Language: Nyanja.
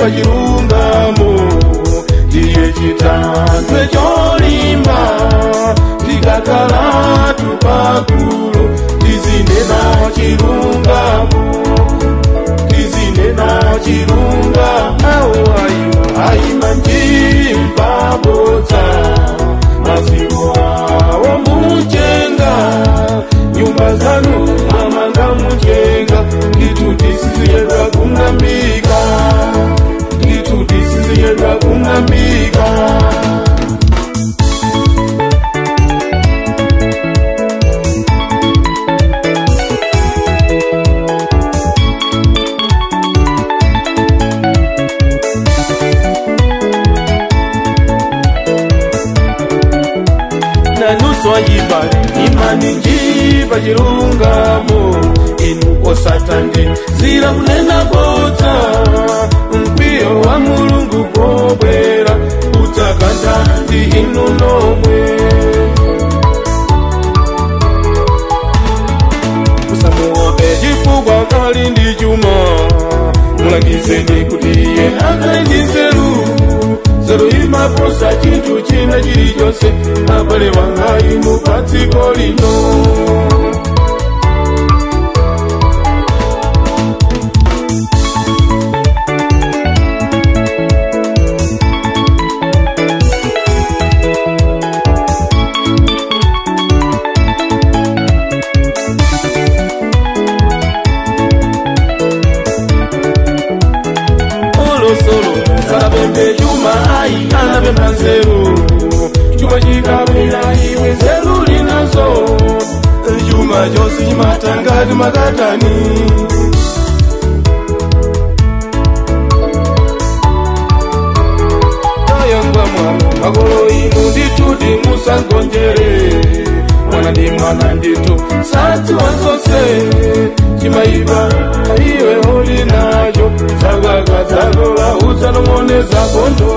pachilungamo ndiye chitantwe cholimba tikakhala tupakulu tizinena chilungamo tizinena chilungamo aima njimba botsa masiku awo muchenga nyumba zanu amanga muchenga itu tisiziyedwa kungambika itu tisiziyedwa kungambika swayibali imani njiba chilungamo inu osatandi zira kunena botsa mkwiyo wa mulungu pobwera utakanda ndi inu nomwe usamuope chifukwa kali ndi chuma mulangizeni kuti iye akaindizeru zero imaposa chintu china chilichonse abale wanga inu patsiko lino sarabembe chuma ai anabemba nzeru chuma chikabwera iwe nzeru linazo chuma chose chimatangati makatani ayangwa mwana makolo inu ndituti musangonjere mwana ndi mwana nditu satsi wazose chimaiva iwe uli nacho zakaka zako vauza nomone zakondo